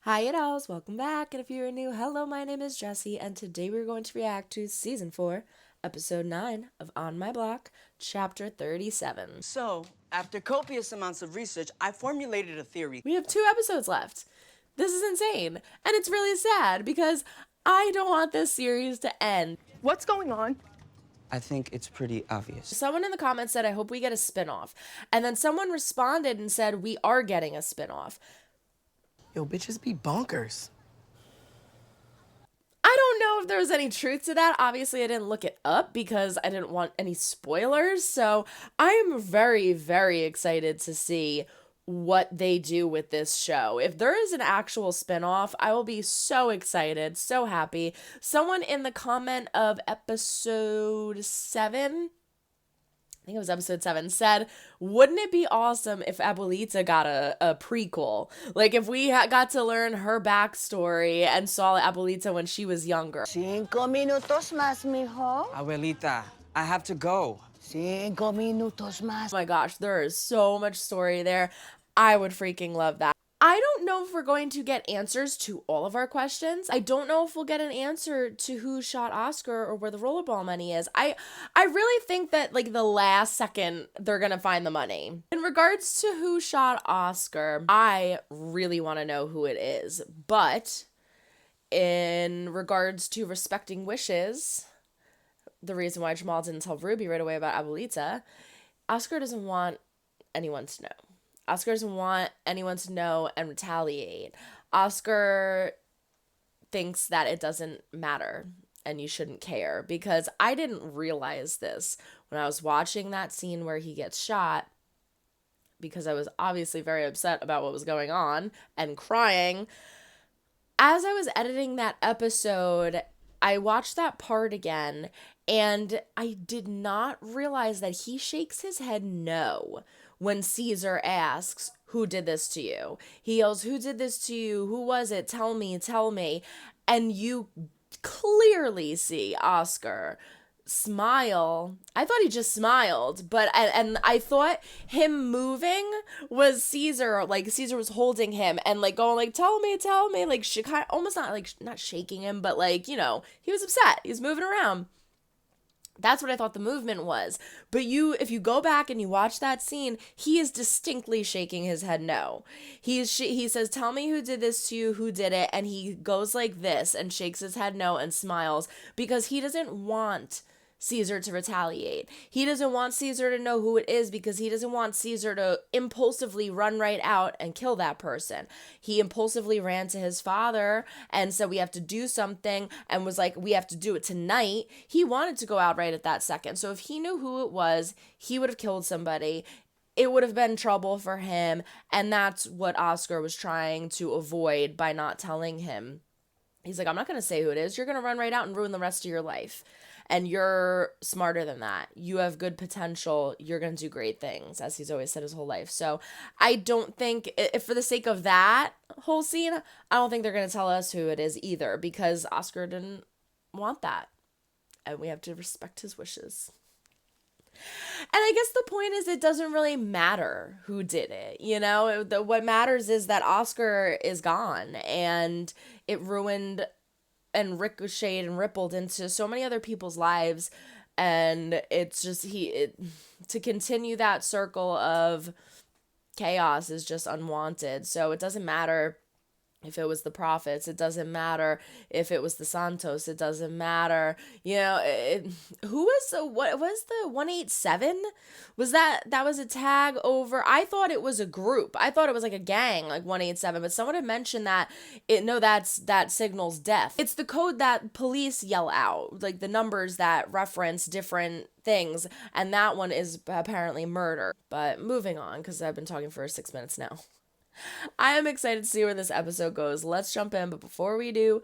Hi dolls, welcome back, and if you're new, hello, my name is Jessie, and today we're going to react to Season 4, Episode 9 of On My Block, Chapter 37. So, after copious amounts of research, I formulated a theory. We have 2 episodes left. This is insane, and it's really sad because I don't want this series to end. What's going on? I think it's pretty obvious. Someone in the comments said, I hope we get a spinoff, and then someone responded and said, we are getting a spinoff. Yo, bitches be bonkers. I don't know if there was any truth to that. Obviously, I didn't look it up because I didn't want any spoilers. So I am very, very excited to see what they do with this show. If there is an actual spinoff, I will be so excited, so happy. Someone in the comment of episode 7, I think it was episode 7, said, wouldn't it be awesome if Abuelita got a prequel? Like, if we got to learn her backstory and saw Abuelita when she was younger. 5 minutos más, mijo. Abuelita, I have to go. 5 minutos más. Oh my gosh, there is so much story there. I would freaking love that. I don't know if we're going to get answers to all of our questions. I don't know if we'll get an answer to who shot Oscar or where the rollerball money is. I really think that, like, the last second they're gonna find the money. In regards to who shot Oscar, I really want to know who it is. But in regards to respecting wishes, the reason why Jamal didn't tell Ruby right away about Abuelita, Oscar doesn't want anyone to know. Oscar doesn't want anyone to know and retaliate. Oscar thinks that it doesn't matter and you shouldn't care, because I didn't realize this when I was watching that scene where he gets shot, because I was obviously very upset about what was going on and crying. As I was editing that episode, I watched that part again, and I did not realize that he shakes his head no when Caesar asks, who did this to you? He yells, who did this to you? Who was it? Tell me, tell me. And you clearly see Oscar smile. I thought he just smiled, but and I thought him moving was Caesar, like Caesar was holding him and like going like, tell me, like she kind of almost not shaking him, but like, you know, he was upset. He was moving around. That's what I thought the movement was. But if you go back and you watch that scene, he is distinctly shaking his head no. He says, tell me who did this to you, who did it, and he goes like this and shakes his head no and smiles, because he doesn't want Caesar to retaliate. He doesn't want Caesar to know who it is, because he doesn't want Caesar to impulsively run right out and kill that person. He impulsively ran to his father and said, we have to do something, and was like, we have to do it tonight. He wanted to go out right at that second. So if he knew who it was, he would have killed somebody. It would have been trouble for him, and that's what Oscar was trying to avoid by not telling him. He's like, I'm not going to say who it is. You're going to run right out and ruin the rest of your life. And you're smarter than that. You have good potential. You're going to do great things, as he's always said his whole life. So I don't think, if for the sake of that whole scene, I don't think they're going to tell us who it is either, because Oscar didn't want that. And we have to respect his wishes. And I guess the point is, it doesn't really matter who did it. You know, what matters is that Oscar is gone, and it ruined and ricocheted and rippled into so many other people's lives. And it's just, to continue that circle of chaos is just unwanted. So it doesn't matter if it was the prophets, it doesn't matter if it was the Santos, it doesn't matter, you know, what was the 187? That was a tag over? I thought it was a group. I thought it was like a gang, like 187, but someone had mentioned that that signals death. It's the code that police yell out, like the numbers that reference different things, and that one is apparently murder. But moving on, because I've been talking for 6 minutes now. I am excited to see where this episode goes. Let's jump in, but before we do,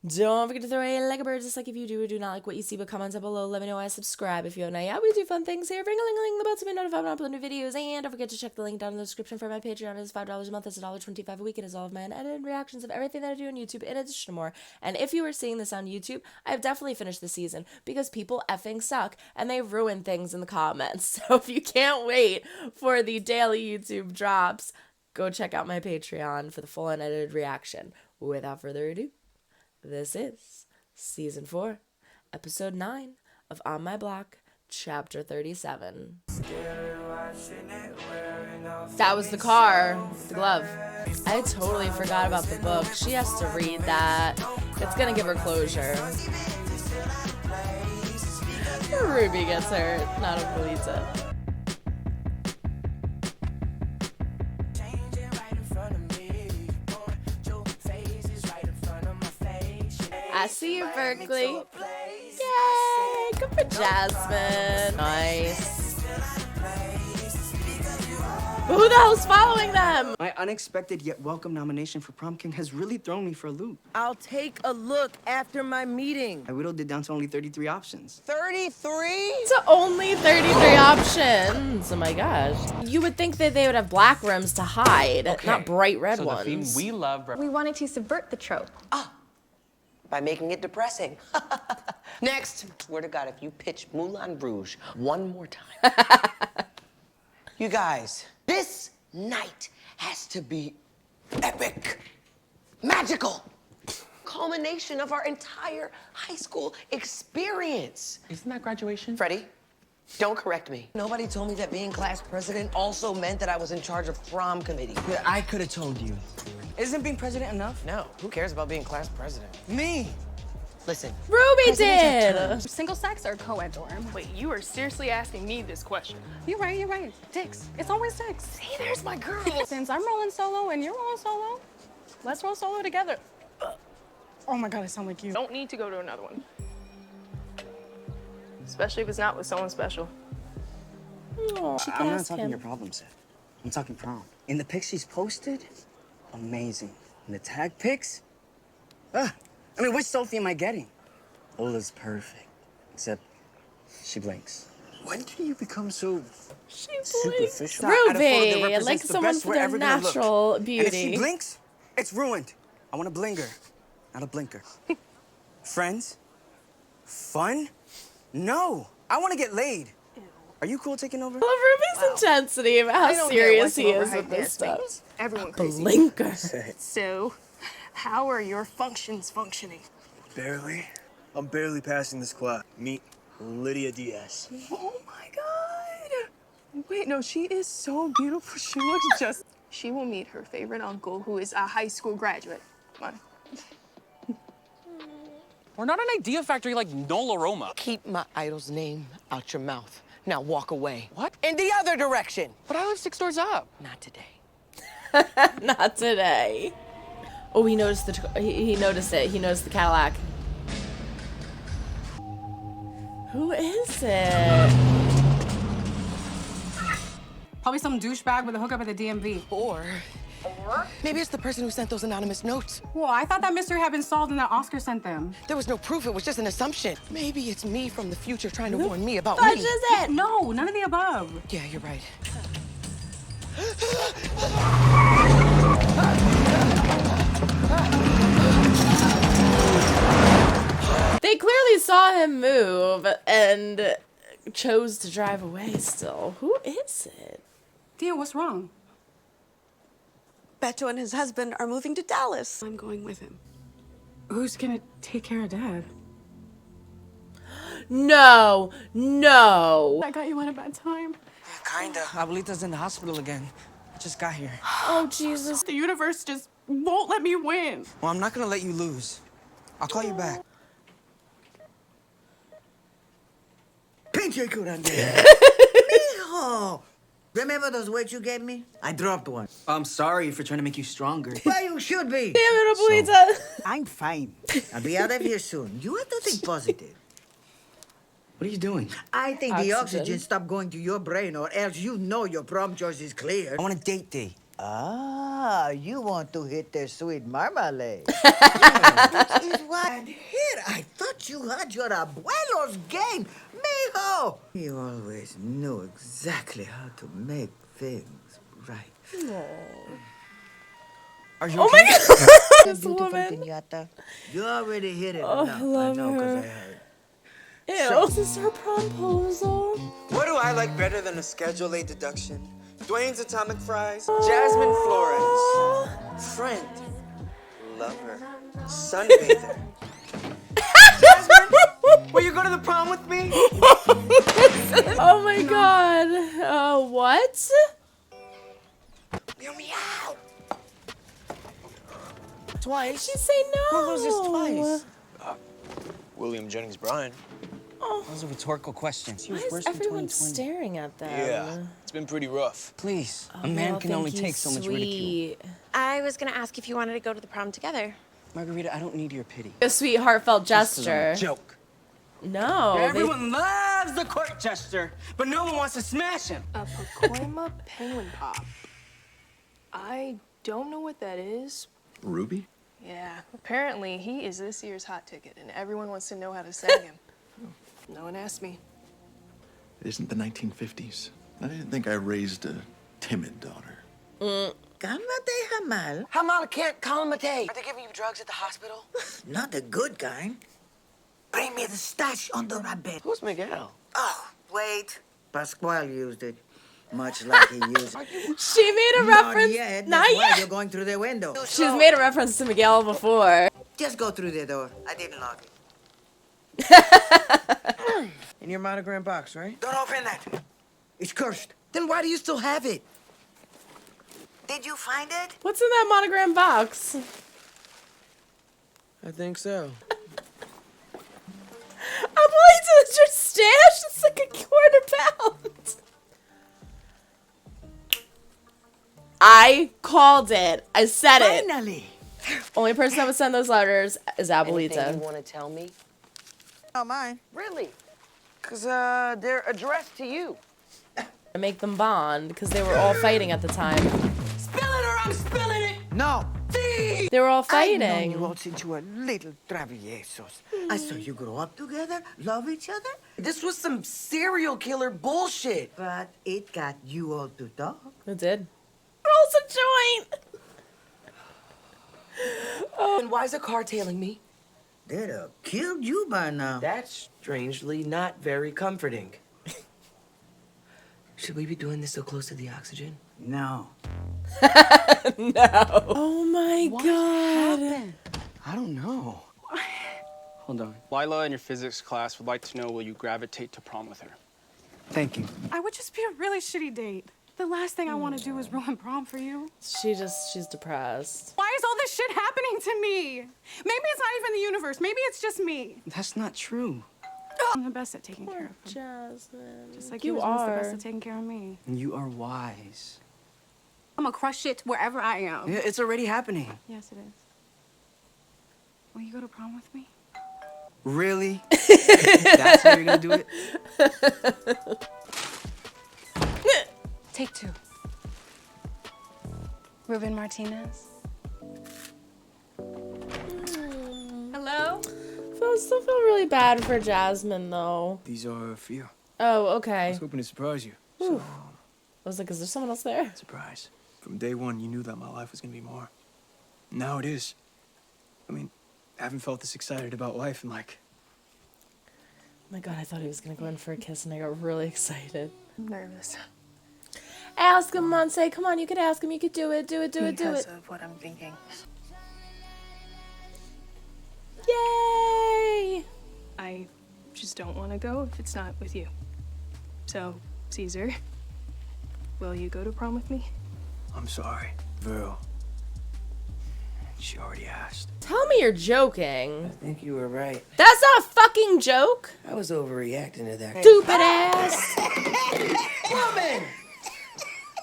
don't forget to throw a like a bird, just like if you do or do not like what you see, but comment down below, let me know, I subscribe if you have not yet. We do fun things here, ring-a-ling-a-ling, the bell to be notified when I upload new videos, and don't forget to check the link down in the description for my Patreon. It is $5 a month, it's $1.25 a week, it is all of my unedited reactions of everything that I do on YouTube, in addition to more. And if you are seeing this on YouTube, I've definitely finished the season, because people effing suck, and they ruin things in the comments. So if you can't wait for the daily YouTube drops, go check out my Patreon for the full unedited reaction. Without further ado, this is Season 4, Episode 9 of On My Block, Chapter 37. That was the car with the glove. I totally forgot about the book. She has to read that. It's gonna give her closure. Ruby gets hurt, not Abuelita. I see you, Berkeley. Yay! Good for Jasmine. Nice. Who the hell's following them? My unexpected yet welcome nomination for Prom King has really thrown me for a loop. I'll take a look after my meeting. I whittled it down to only 33 options. 33? To only 33 options. Oh my gosh. You would think that they would have black rims to hide, not bright red so ones. The theme we love. We wanted to subvert the trope. By making it depressing. Next, swear to God, if you pitch Moulin Rouge one more time. You guys, this night has to be epic, magical, culmination of our entire high school experience. Isn't that graduation? Freddie, don't correct me. Nobody told me that being class president also meant that I was in charge of prom committee. Yeah, I could have told you. Isn't being president enough? No, who cares about being class president? Me! Listen. Ruby did. Single sex or co-ed dorm? Wait, you are seriously asking me this question? You're right. Dicks. It's always dicks. See, there's my girl. Since I'm rolling solo and you're rolling solo, let's roll solo together. Oh my God, I sound like you. Don't need to go to another one. Especially if it's not with someone special. Oh, she I'm can not ask talking him. your problem set. I'm talking prom. In the pics she's posted, amazing. In the tag pics, I mean, which Sophie am I getting? Ola's perfect, except she blinks. When do you become so superficial? Ruby, At a photo that like represents the someone best for we're their ever gonna look. natural And if beauty. she blinks, it's ruined. I want a blinger, not a blinker. Friends? Fun? No, I want to get laid. Are you cool taking over? I love Ruby's intensity about how serious he is with this stuff. Everyone crazy. Blinker. So, how are your functions functioning? Barely. I'm barely passing this class. Meet Lydia Diaz. Oh my God. Wait, no, she is so beautiful. She looks just... She will meet her favorite uncle, who is a high school graduate. Come on. We're not an idea factory like Nola Roma. Keep my idol's name out your mouth. Now walk away. What? In the other direction. But I live 6 doors up. Not today. Not today. Oh, he noticed he noticed it. He noticed the Cadillac. Who is it? Probably some douchebag with a hookup at the DMV. Or maybe it's the person who sent those anonymous notes. Well, I thought that mystery had been solved and that Oscar sent them. There was no proof. It was just an assumption. Maybe it's me from the future trying to warn me about Fudge me. is it? No, none of the above. Yeah, you're right. They clearly saw him move and chose to drive away still. Who is it? Dia, what's wrong? Beto and his husband are moving to Dallas. I'm going with him. Who's gonna take care of Dad? No, no. I got you at a bad time. Yeah, kinda. Abuelita's in the hospital again. I just got here. Oh, Jesus. The universe just won't let me win. Well, I'm not gonna let you lose. I'll call you back. Pinche curandero. Mijo! Remember those weights you gave me? I dropped one. I'm sorry for trying to make you stronger. Well, you should be. Damn it, Abuelita. I'm fine. I'll be out of here soon. You have to think positive. What are you doing? I think the Oxygen. oxygen stopped going to your brain, or else you know your prom choice is clear. I want a date day. Ah, you want to hit the sweet marmalade. Which is what? And here, I thought you had your abuelo's game. Mijo! He always knew exactly how to make things right. Are you Oh okay? my God. This woman. You already hit it Oh, enough. I love know, 'cause her. I heard. Ew. Is this her promposal? What do I like better than a Schedule A deduction? Dwayne's Atomic Fries, Jasmine Flores, friend, lover, sunbather. Jasmine, will you go to the prom with me? Oh my god. What? Hear me out. Twice? She say no. Who loses twice? William Jennings Bryan. Those are rhetorical questions. He was Why worse is in everyone 2020. staring at them? Yeah, it's been pretty rough. Please, Oh, a man well, can thank only you, take so much ridicule. sweet. I was gonna ask if you wanted to go to the prom together. Margarita, I don't need your pity. A sweet, heartfelt This is a gesture. joke. No. they- Everyone loves the court gesture, but no one wants to smash him. A Pacoima penguin pop. I don't know what that is. Ruby? Yeah, apparently he is this year's hot ticket, and everyone wants to know how to sag him. No one asked me. It isn't the 1950s. I didn't think I raised a timid daughter. Cálmate, Jamal. Hamal can't calmate. Are they giving you drugs at the hospital? Not the good kind. Bring me the stash under my bed. Who's Miguel? Oh, wait. Pascual used it. Much like he used it. She made a reference. Not yet. Not That's why yet. you're going through the window. She's made a reference to Miguel before. Just go through the door. I didn't lock it. In your monogram box, right? Don't open that. It's cursed. Then why do you still have it? Did you find it? What's in that monogram box? I think so. Abuelita, it's your stash? It's like a £1/4. I called it. I said it. Finally. Only person that would send those letters is Anything you Abuelita. want to tell me? Not mine. Really? Because they're addressed to you. To make them bond because they were all fighting at the time. Spill it or I'm spilling it! No. They were all I've known fighting. you all since you were little traviesos. I saw you grow up together, love each other, This was some serial killer bullshit. but it got you all to talk. It did. Rolls a joint. And why's a car tailing me? They'd have killed you by now. That's strangely not very comforting. Should we be doing this so close to the oxygen? No. No. Oh my god. I don't know. Hold on. Lila in your physics class would like to know, will you gravitate to prom with her? Thank you. I would just be a really shitty date. The last thing I want to do is ruin prom for you. She's depressed. Why is all this shit happening to me? Maybe it's not even the universe. Maybe it's just me. That's not true. I'm the best at taking care of him. Jasmine. Just like you he was once the are. best at taking care of me. You are wise. I'm gonna crush it wherever I am. Yeah, it's already happening. Yes, it is. Will you go to prom with me? Really? That's how you're gonna do it? Take two. Ruben Martinez. Hello? I still feel really bad for Jasmine though. These are for you. Oh, I okay. was hoping to surprise you. Whew. I was like, is there someone else there? Surprise. From day one, you knew that my life was gonna be more. Now it is. I mean, I haven't felt this excited about life in like... Oh my god, I thought he was gonna go in for a kiss and I got really excited. I'm nervous. Ask him, Monse. Come on, you could ask him. You could do it. Do it, do it, do Because it. of what I'm thinking. Yay! I just don't want to go if it's not with you. So, Caesar, will you go to prom with me? I'm sorry, Vero. She already asked. Tell me you're joking. I think you were right. That's not a fucking joke. I was overreacting to that. Stupid ass. Woman!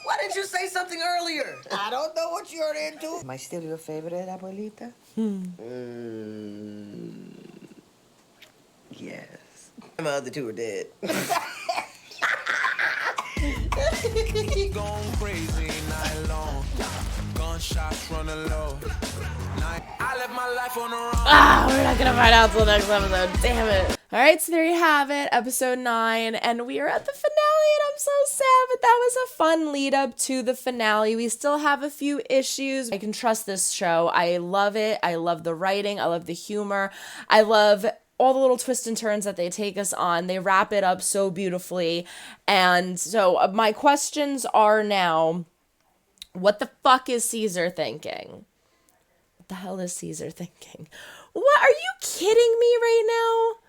Why didn't you say something earlier? I don't know what you're into. Am I still your favorite, Abuelita? Yes. My other two are dead. Going crazy night long. Gunshots running low. I left my life on the run. We're not gonna find out till next episode. Damn it. Alright, so there you have it, episode 9, and we are at the finale, and I'm so sad, but that was a fun lead up to the finale. We still have a few issues. I can trust this show. I love it. I love the writing. I love the humor. I love all the little twists and turns that they take us on. They wrap it up so beautifully. And so my questions are now, what the fuck is Caesar thinking? What the hell is Caesar thinking? What, are you kidding me right now?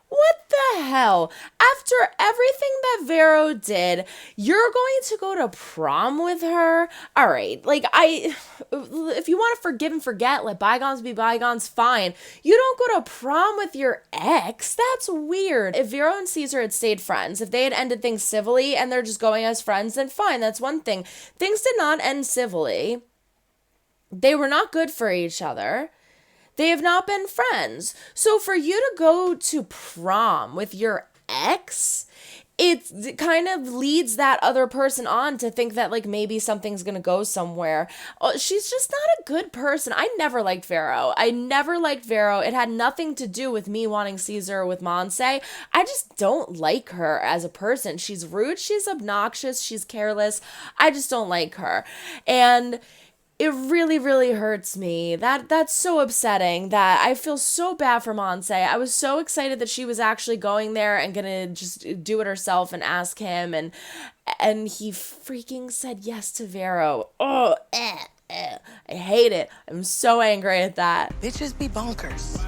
What the hell? After everything that Vero did, you're going to go to prom with her? All right, like, if you want to forgive and forget, let bygones be bygones, fine. You don't go to prom with your ex? That's weird. If Vero and Caesar had stayed friends, if they had ended things civilly and they're just going as friends, then fine, that's one thing. Things did not end civilly. They were not good for each other. They have not been friends. So for you to go to prom with your ex, it kind of leads that other person on to think that, like, maybe something's going to go somewhere. Oh, she's just not a good person. I never liked Vero. It had nothing to do with me wanting Caesar with Monse. I just don't like her as a person. She's rude. She's obnoxious. She's careless. I just don't like her. And it really, really hurts me. That's so upsetting that I feel so bad for Monse. I was so excited that she was actually going there and gonna just do it herself and ask him, and he freaking said yes to Vero. Oh, I hate it. I'm so angry at that. Bitches be bonkers.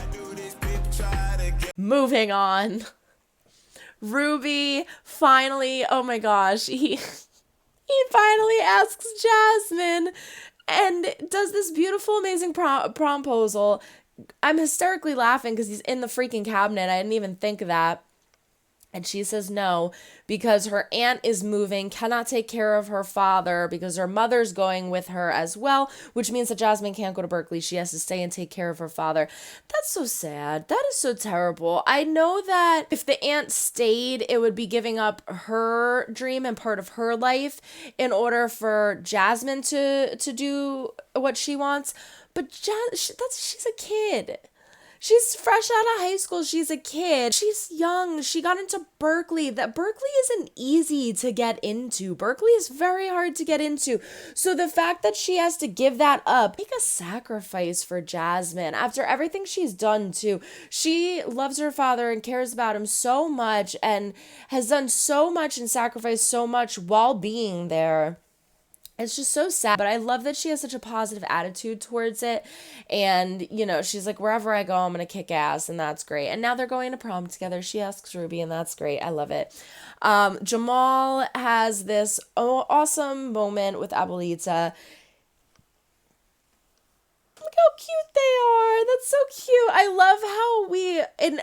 Moving on. Ruby finally, oh my gosh, he finally asks Jasmine and does this beautiful, amazing promposal. I'm hysterically laughing because he's in the freaking cabinet. I didn't even think of that. And she says no because her aunt is moving, cannot take care of her father because her mother's going with her as well, which means that Jasmine can't go to Berkeley. She has to stay and take care of her father. That's so sad. That is so terrible. I know that if the aunt stayed, it would be giving up her dream and part of her life in order for Jasmine to do what she wants. But she's a kid. She's fresh out of high school. She's a kid. She's young. She got into Berkeley. Berkeley isn't easy to get into. Berkeley is very hard to get into. So the fact that she has to give that up, make a sacrifice for Jasmine after everything she's done too. She loves her father and cares about him so much and has done so much and sacrificed so much while being there. It's just so sad, but I love that she has such a positive attitude towards it. And, you know, she's like, wherever I go, I'm going to kick ass, and that's great. And now they're going to prom together. She asks Ruby, and that's great. I love it. Jamal has this awesome moment with Abuelita. Look how cute they are. That's so cute. I love how in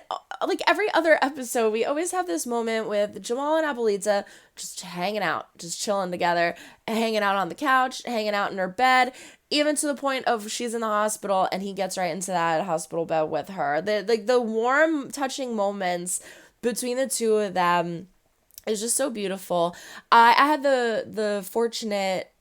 like every other episode, we always have this moment with Jamal and Abuelita just hanging out, just chilling together, hanging out on the couch, hanging out in her bed, even to the point of she's in the hospital and he gets right into that hospital bed with her. The warm, touching moments between the two of them is just so beautiful. I had the fortunate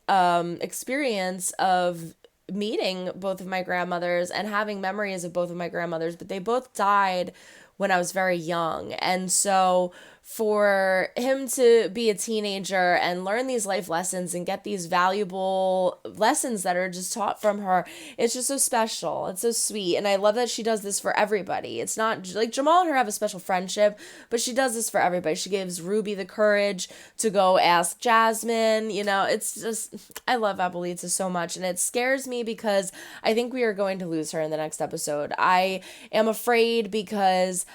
experience of meeting both of my grandmothers and having memories of both of my grandmothers, but they both died when I was very young. And so for him to be a teenager and learn these life lessons and get these valuable lessons that are just taught from her, it's just so special. It's so sweet. And I love that she does this for everybody. It's not like Jamal and her have a special friendship, but she does this for everybody. She gives Ruby the courage to go ask Jasmine. You know, it's just, I love Abuelita so much. And it scares me because I think we are going to lose her in the next episode. I am afraid because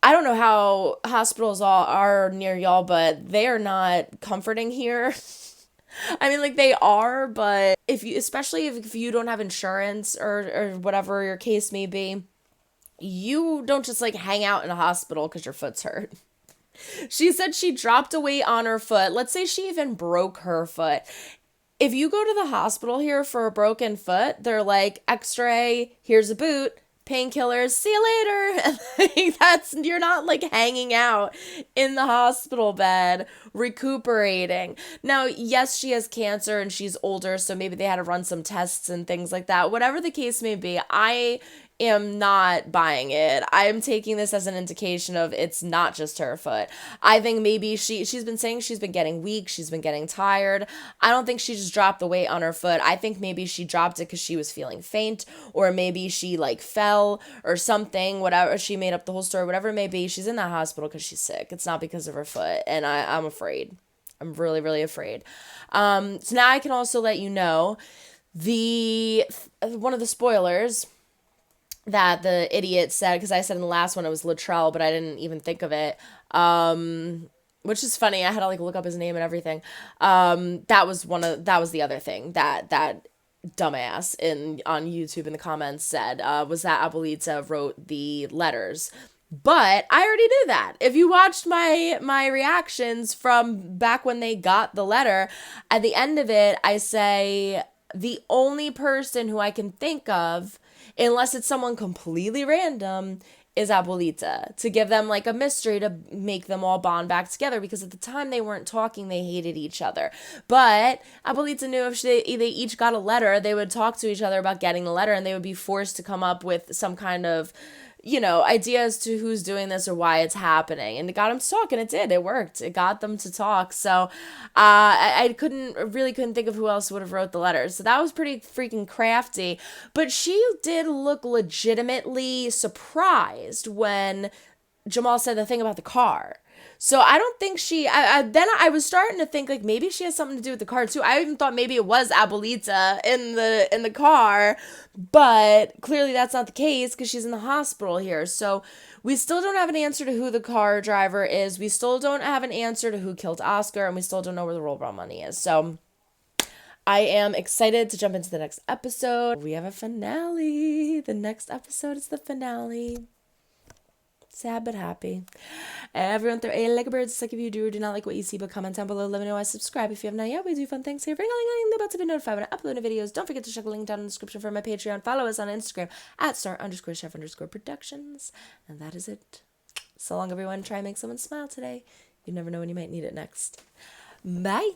I don't know how hospitals all are near y'all, but they are not comforting here. I mean, like, they are, but especially if you don't have insurance or whatever your case may be, you don't just like hang out in a hospital because your foot's hurt. She said she dropped a weight on her foot. Let's say she even broke her foot. If you go to the hospital here for a broken foot, they're like, X-ray, here's a boot, painkillers, see you later. You're not like hanging out in the hospital bed recuperating. Now, yes, she has cancer and she's older, so maybe they had to run some tests and things like that. Whatever the case may be, I am not buying it. I'm taking this as an indication of it's not just her foot. I think maybe she's been saying she's been getting weak, she's been getting tired. I don't think she just dropped the weight on her foot. I think maybe she dropped it because she was feeling faint, or maybe she like fell or something, whatever. She made up the whole story, whatever it may be. She's in that hospital because she's sick. It's not because of her foot, and I'm afraid. I'm really, really afraid. So now I can also let you know one of the spoilers that the idiot said, because I said in the last one it was Latrell, but I didn't even think of it. Which is funny. I had to like look up his name and everything. That was the other thing that dumbass on YouTube in the comments said, was that Abuelita wrote the letters. But I already knew that. If you watched my reactions from back when they got the letter, at the end of it, I say the only person who I can think of, unless it's someone completely random, is Abuelita, to give them like a mystery to make them all bond back together, because at the time they weren't talking, they hated each other. But Abuelita knew if they each got a letter, they would talk to each other about getting the letter, and they would be forced to come up with some kind of, idea as to who's doing this or why it's happening. And it got them to talk, and it did. It worked. It got them to talk. So I couldn't think of who else would have wrote the letters. So that was pretty freaking crafty. But she did look legitimately surprised when Jamal said the thing about the car. So I don't think then I was starting to think like maybe she has something to do with the car too. I even thought maybe it was Abuelita in the car, but clearly that's not the case because she's in the hospital here. So we still don't have an answer to who the car driver is. We still don't have an answer to who killed Oscar, and we still don't know where the rollerball money is. So I am excited to jump into the next episode. We have a finale. The next episode is the finale. Sad but happy. Everyone throw a like a bird. It's like if you do or do not like what you see, but comment down below. Let me know why. Subscribe if you have not yet. We do fun things here. Ring-a-ling-a-ling. They're about to be notified when I upload new videos. Don't forget to check the link down in the description for my Patreon. Follow us on Instagram at star_chef_productions. And that is it. So long, everyone. Try and make someone smile today. You never know when you might need it next. Bye.